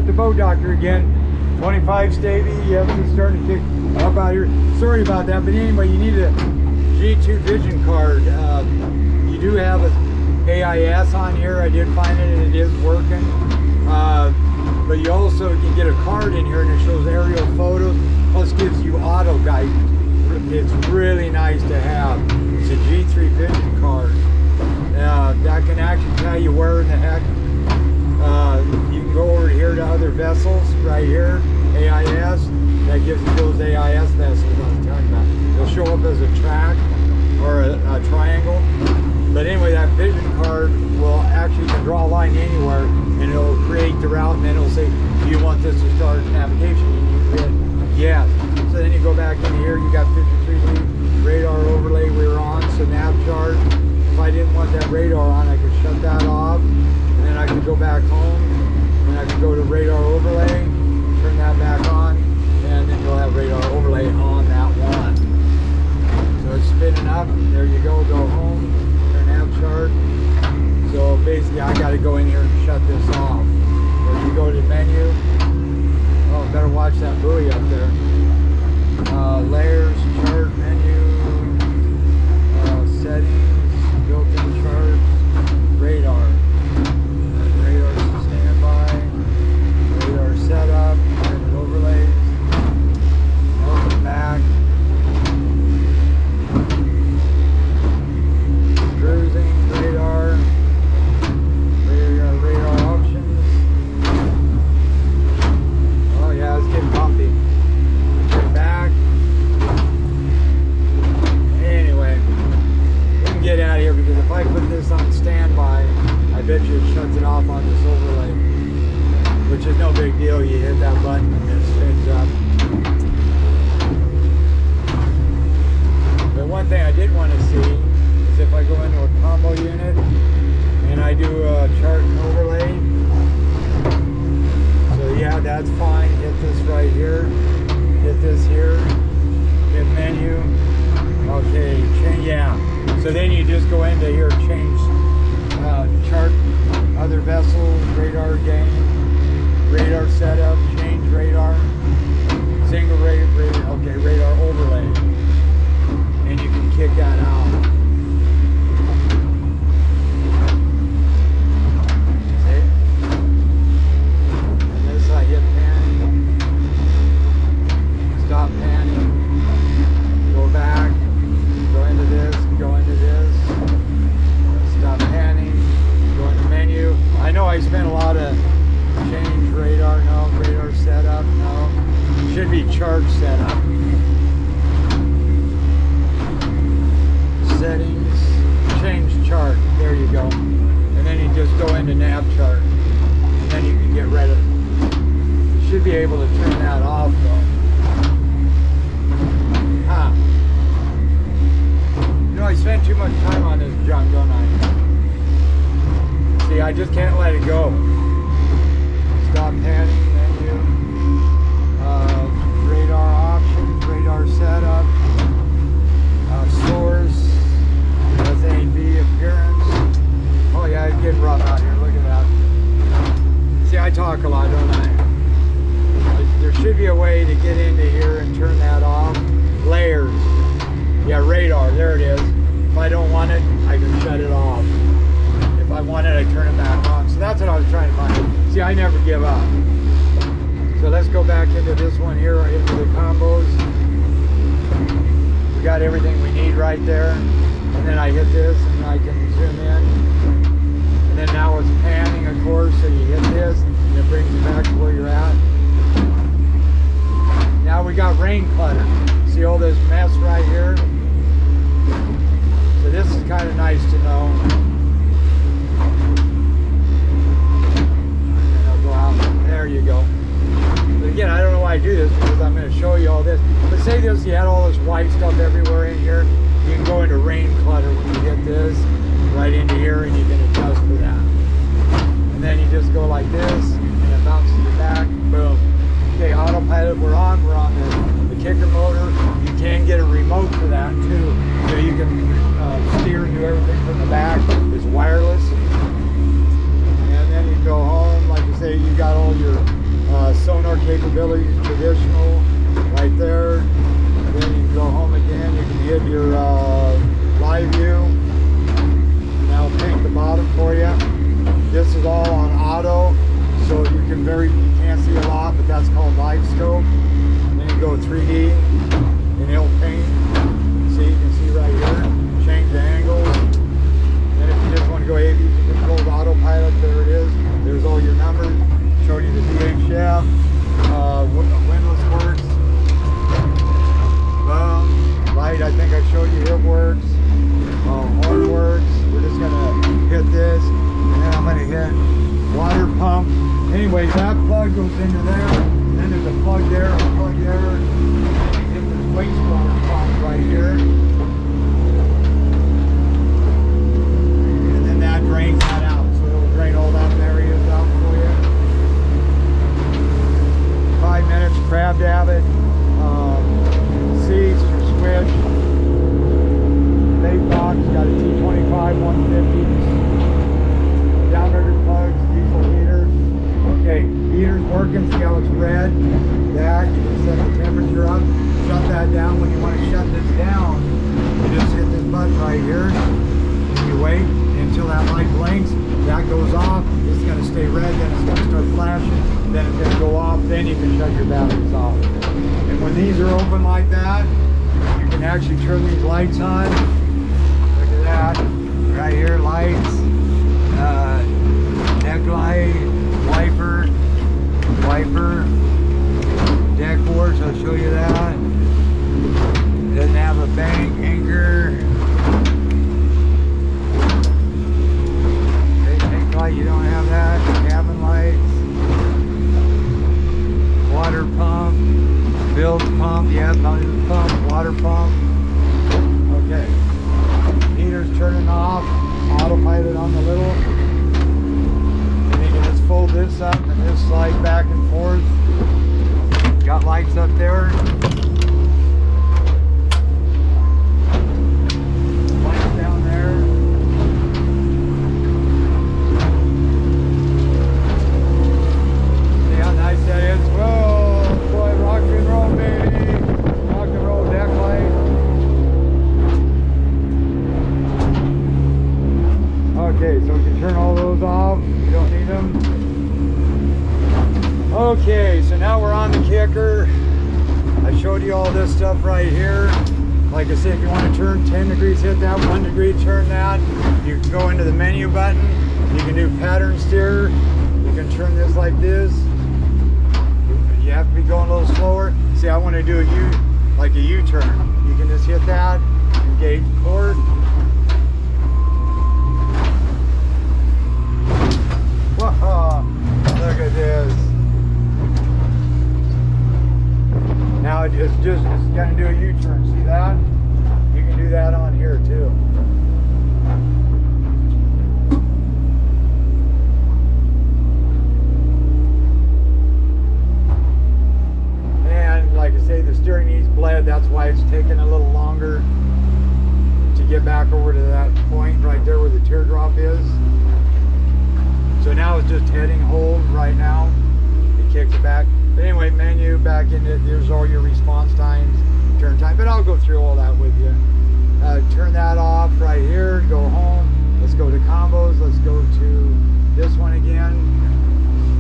at the boat doctor again. 25 Stavy, yep, it's starting to kick up out here. Sorry about that, but anyway, you need a G2 vision card. You do have a AIS on here. I did find it and it is working. But you also can get a card in here and it shows aerial photos, plus gives you auto guidance. It's really nice to have. It's a G3 vision card. That can actually tell you where in the heck. You can go over here to other vessels right here, AIS. That gives you those AIS vessels I was talking about. They'll show up as a track or a triangle. But anyway, that vision card will actually, you can draw a line anywhere and it'll create the route, and then it'll say, do you want this to start navigation? And you hit yes. So then you go back in here, you got 53D radar overlay we were on, so nav chart. If I didn't want that radar on, I could shut that off, and then I could go back home, and I could go to radar overlay, turn that back on, and then you'll have radar overlay on that one. So it's spinning up, there you go home, turn nav chart. So basically I got to go in here and shut this off. Or you go to menu, oh, better watch that buoy up there. Layers, chart, menu, settings, built-in charts, radar. Radar standby, radar setup, and overlays. Welcome back. Cruising, radar. Radar options. Oh yeah, it's getting bumpy. Get back. Anyway, we can get out of here because if I put this on standby, I bet you it shuts it off on this overlay, which is no big deal. You hit that button and it spins up. But one thing I did want to see is if I go into a combo unit and I do a chart and overlay. So yeah, that's fine. Hit this right here. Hit this here. Hit menu. Okay, change, yeah. So then you just go into here, change chart, other vessels, radar gain, radar setup, change radar, single radar, okay, radar overlay. And you can kick that out. Stop panning, go back, go into this, go into this, stop panning, go into menu. I know I spent a lot of change radar, no, radar setup, no, should be chart setup. Settings, change chart, there you go. And then you just go into nav chart, and then you can get rid of it. You should be able to turn that off though. You know, I spend too much time on this junk, don't I? See, I just can't let it go. Stop panning, menu, radar options, radar setup, source, SAB appearance. Oh yeah, it's getting rough out here, look at that. See, I talk a lot, don't I? There should be a way to get into here and turn that off. Layers. Yeah, radar, there it is. If I don't want it, I can shut it off. If I want it, I turn it back on. So that's what I was trying to find. See, I never give up. So let's go back into this one here, into the combos. We got everything we need right there. And then I hit this and I can zoom in. And then now it's panning, of course, so you hit this and it brings you back to where you're at. Now we got rain clutter. See all this mess right here? So this is kind of nice to know. And I'll go out. There you go. But again, I don't know why I do this because I'm going to show you all this. But say this, you had all this white stuff everywhere in here. You can go into rain clutter when you hit this right into here and you can adjust for that. auto, so you can't see a lot, but that's called live scope. And then you go 3D, and it'll paint. See, you can see right here, change the angles. And if you just want to go AV controlled autopilot, there it is. There's all your numbers. Showed you the V8 shaft, windlass works. Boom. Light, I think I showed you, it works. Horn works. We're just gonna hit this, and then I'm gonna hit water pump. Anyway, that plug goes into there. Then there's a plug there, a plug there. And then you hit this wastewater pump right here. And then that drains that out. So it'll drain all that areas out for you. 5 minutes, crab davit. Seats for switch. Bait box, got a T25 150. Downriver plugs, diesel heater. Okay, heater's working, see how it's red? That, you can set the temperature up, shut that down. When you want to shut this down, you just hit this button right here. You wait until that light blinks, that goes off, it's going to stay red, then it's going to start flashing, then it's going to go off, then you can shut your batteries off. And when these are open like that, you can actually turn these lights on. Look at that, right here, lights, deck light, wiper, deck boards, I'll show you that. Doesn't have a bank, anchor. Tank light, you don't have that. Cabin lights. Water pump. Build pump, yeah, pump, water pump. Okay. Heater's turning off. Autopilot on the little. And you can just fold this up and just slide back and forth. Got lights up there. Lights down there. See how nice that is? Whoa, boy, rock and roll, baby. Rock and roll deck light. Okay, so we can turn all those off. You don't need them. Okay, so now we're on the kicker. I showed you all this stuff right here. Like I said, if you want to turn 10 degrees, hit that, 1 degree, turn that. You can go into the menu button. You can do pattern steer. You can turn this like this. You have to be going a little slower. See, I want to do a like a U-turn. You can just hit that, engage port. Whoa, look at this. Now it's going to do a U-turn. See that? You can do that on here too. And like I say, the steering needs bled. That's why it's taking a little longer to get back over to that point right there where the teardrop is. So now it's just heading hold right now. It kicks it back. But anyway, menu back in it. There's all your response times, turn time. But I'll go through all that with you. Turn that off right here. Go home. Let's go to combos. Let's go to this one again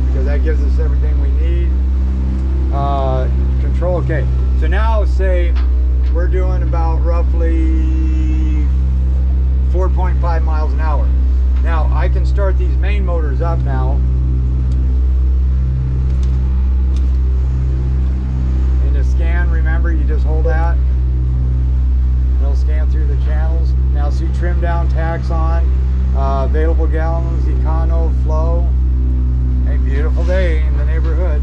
because that gives us everything we need. Control. Okay. So now say we're doing about roughly 4.5 miles an hour. Now I can start these main motors up now. And to scan, remember you just hold that. It'll scan through the channels. Now see trim down, tax on, available gallons, econo, flow. A beautiful day in the neighborhood.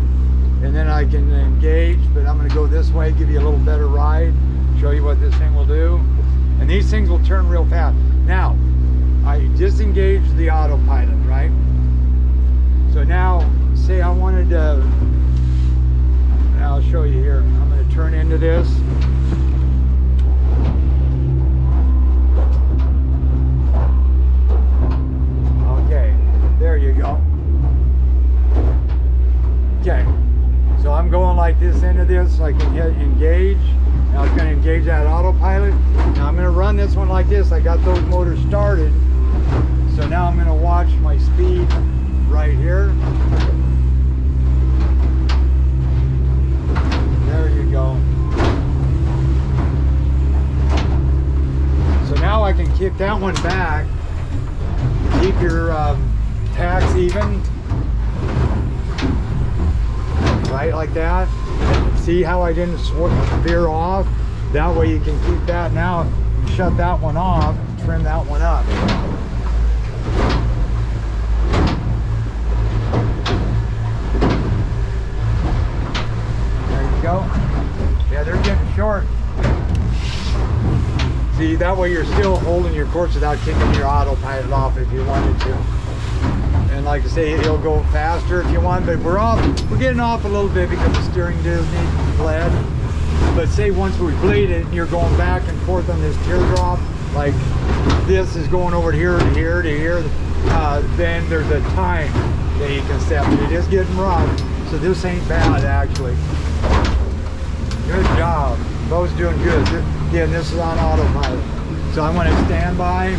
And then I can engage, but I'm going to go this way, give you a little better ride, show you what this thing will do. And these things will turn real fast. Now, I disengaged the autopilot, right? So now, say I wanted to, I'll show you here. I'm going to turn into this. Okay, there you go. Okay, so I'm going like this into this, so I can hit engage. Now it's going to engage that autopilot. Now I'm going to run this one like this. I got those motors started. So now I'm going to watch my speed right here. that one back, keep your tacks even, right like that. See how I didn't veer off? That way you can keep that. Now shut that one off, trim that one up. There you go. Yeah, they're getting short. See, that way you're still holding your course without kicking your autopilot off if you wanted to. And like I say, it'll go faster if you want, but we're getting off a little bit because the steering does need bled. But say once we blade it and you're going back and forth on this teardrop, like this is going over here to here to here, then there's a time that you can set. It is getting rough, so this ain't bad actually. Good job. Bo's doing good. Again, this is on autopilot. So I want to stand by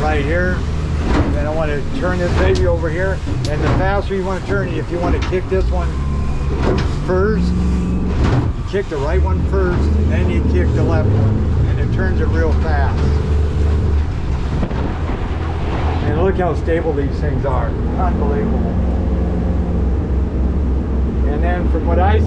right here. And I want to turn this baby over here. And the faster you want to turn it, if you want to kick this one first, you kick the right one first, and then you kick the left one. And it turns it real fast. And look how stable these things are. Unbelievable. And then from what I see,